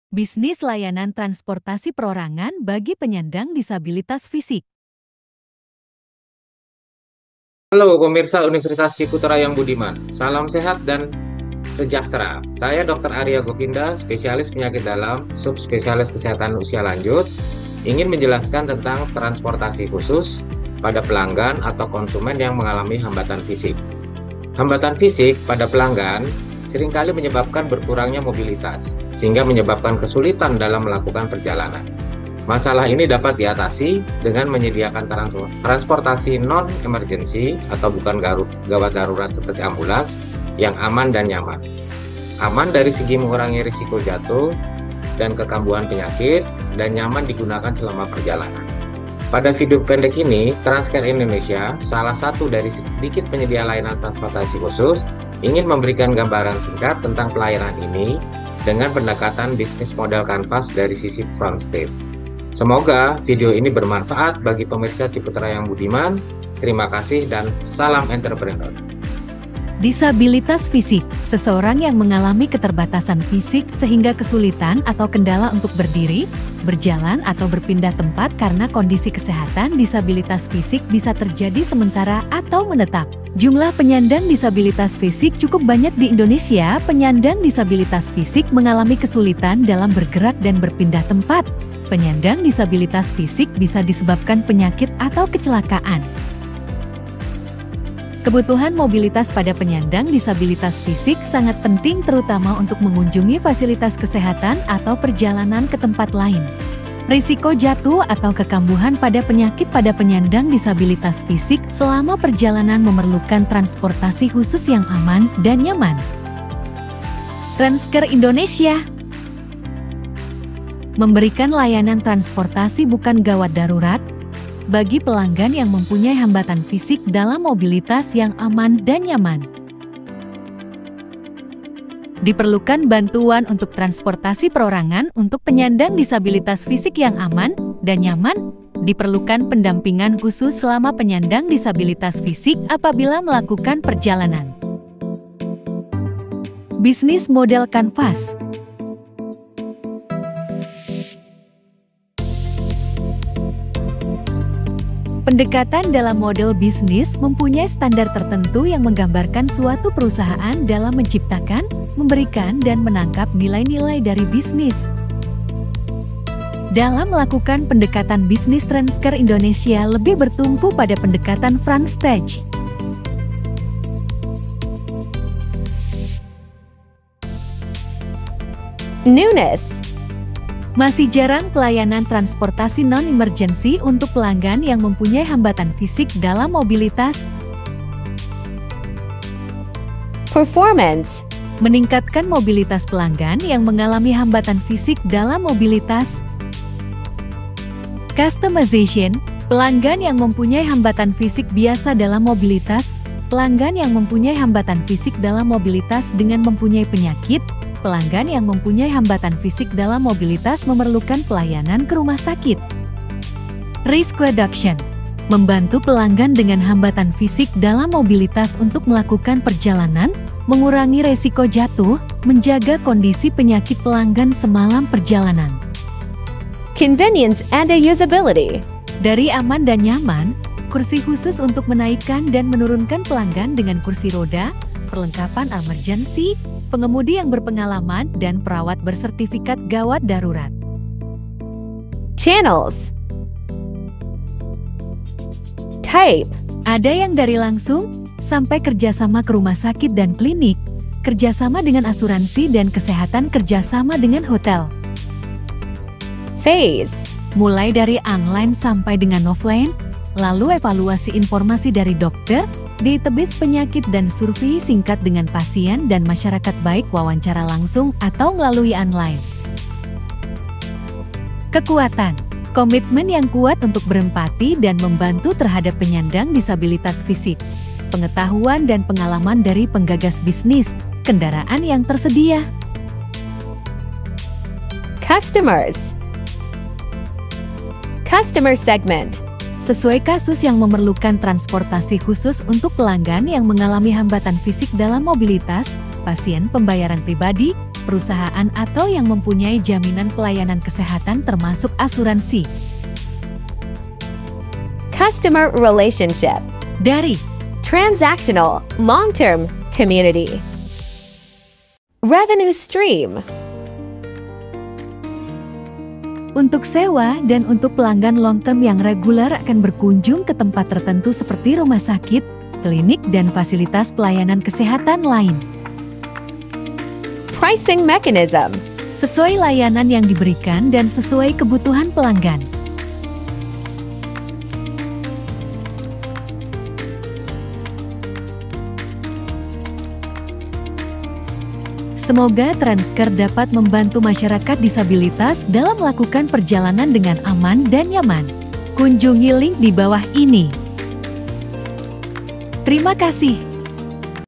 Bisnis layanan transportasi perorangan bagi penyandang disabilitas fisik. Halo pemirsa Universitas Ciputra yang budiman, salam sehat dan sejahtera. Saya Dr. Arya Govinda, spesialis penyakit dalam, subspesialis kesehatan usia lanjut, ingin menjelaskan tentang transportasi khusus pada pelanggan atau konsumen yang mengalami hambatan fisik. Hambatan fisik pada pelanggan seringkali menyebabkan berkurangnya mobilitas, sehingga menyebabkan kesulitan dalam melakukan perjalanan. Masalah ini dapat diatasi dengan menyediakan transportasi non-emergency atau bukan gawat darurat seperti ambulans yang aman dan nyaman. Aman dari segi mengurangi risiko jatuh dan kekambuhan penyakit, dan nyaman digunakan selama perjalanan. Pada video pendek ini, Transcare Indonesia, salah satu dari sedikit penyedia layanan transportasi khusus, ingin memberikan gambaran singkat tentang pelayanan ini dengan pendekatan bisnis model kanvas dari sisi front stage. Semoga video ini bermanfaat bagi pemirsa Ciputra yang budiman. Terima kasih dan salam entrepreneur. Disabilitas fisik, seseorang yang mengalami keterbatasan fisik sehingga kesulitan atau kendala untuk berdiri, berjalan atau berpindah tempat karena kondisi kesehatan disabilitas fisik bisa terjadi sementara atau menetap. Jumlah penyandang disabilitas fisik cukup banyak di Indonesia. Penyandang disabilitas fisik mengalami kesulitan dalam bergerak dan berpindah tempat. Penyandang disabilitas fisik bisa disebabkan penyakit atau kecelakaan. Kebutuhan mobilitas pada penyandang disabilitas fisik sangat penting, terutama untuk mengunjungi fasilitas kesehatan atau perjalanan ke tempat lain. Risiko jatuh atau kekambuhan pada penyakit pada penyandang disabilitas fisik selama perjalanan memerlukan transportasi khusus yang aman dan nyaman. Transcare Indonesia memberikan layanan transportasi bukan gawat darurat bagi pelanggan yang mempunyai hambatan fisik dalam mobilitas yang aman dan nyaman. Diperlukan bantuan untuk transportasi perorangan untuk penyandang disabilitas fisik yang aman dan nyaman. Diperlukan pendampingan khusus selama penyandang disabilitas fisik apabila melakukan perjalanan. Bisnis model kanvas. Pendekatan dalam model bisnis mempunyai standar tertentu yang menggambarkan suatu perusahaan dalam menciptakan, memberikan, dan menangkap nilai-nilai dari bisnis. Dalam melakukan pendekatan bisnis, Transcare Indonesia lebih bertumpu pada pendekatan front stage. Newness. Masih jarang pelayanan transportasi non-emergency untuk pelanggan yang mempunyai hambatan fisik dalam mobilitas. Performance. Meningkatkan mobilitas pelanggan yang mengalami hambatan fisik dalam mobilitas. Customization. Pelanggan yang mempunyai hambatan fisik biasa dalam mobilitas. Pelanggan yang mempunyai hambatan fisik dalam mobilitas dengan mempunyai penyakit. Pelanggan yang mempunyai hambatan fisik dalam mobilitas memerlukan pelayanan ke rumah sakit. Risk reduction. Membantu pelanggan dengan hambatan fisik dalam mobilitas untuk melakukan perjalanan, mengurangi resiko jatuh, menjaga kondisi penyakit pelanggan semalam perjalanan. Convenience and usability. Dari aman dan nyaman, kursi khusus untuk menaikkan dan menurunkan pelanggan dengan kursi roda, perlengkapan emergency, pengemudi yang berpengalaman, dan perawat bersertifikat gawat darurat. Channels. Type. Ada yang dari langsung, sampai kerjasama ke rumah sakit dan klinik, kerjasama dengan asuransi dan kesehatan, kerjasama dengan hotel. Phase. Mulai dari online sampai dengan offline, lalu evaluasi informasi dari dokter, database penyakit dan survei singkat dengan pasien dan masyarakat, baik wawancara langsung atau melalui online. Kekuatan. Komitmen yang kuat untuk berempati dan membantu terhadap penyandang disabilitas fisik. Pengetahuan dan pengalaman dari penggagas bisnis, kendaraan yang tersedia. Customers. Customer segment. Sesuai kasus yang memerlukan transportasi khusus untuk pelanggan yang mengalami hambatan fisik dalam mobilitas, pasien pembayaran pribadi, perusahaan atau yang mempunyai jaminan pelayanan kesehatan termasuk asuransi. Customer relationship. Dari Transactional, long-term, community. Revenue stream. untuk sewa dan untuk pelanggan long term yang reguler akan berkunjung ke tempat tertentu seperti rumah sakit, klinik, dan fasilitas pelayanan kesehatan lain. Pricing mechanism. Sesuai layanan yang diberikan dan sesuai kebutuhan pelanggan. Semoga Transker dapat membantu masyarakat disabilitas dalam melakukan perjalanan dengan aman dan nyaman. Kunjungi link di bawah ini. Terima kasih.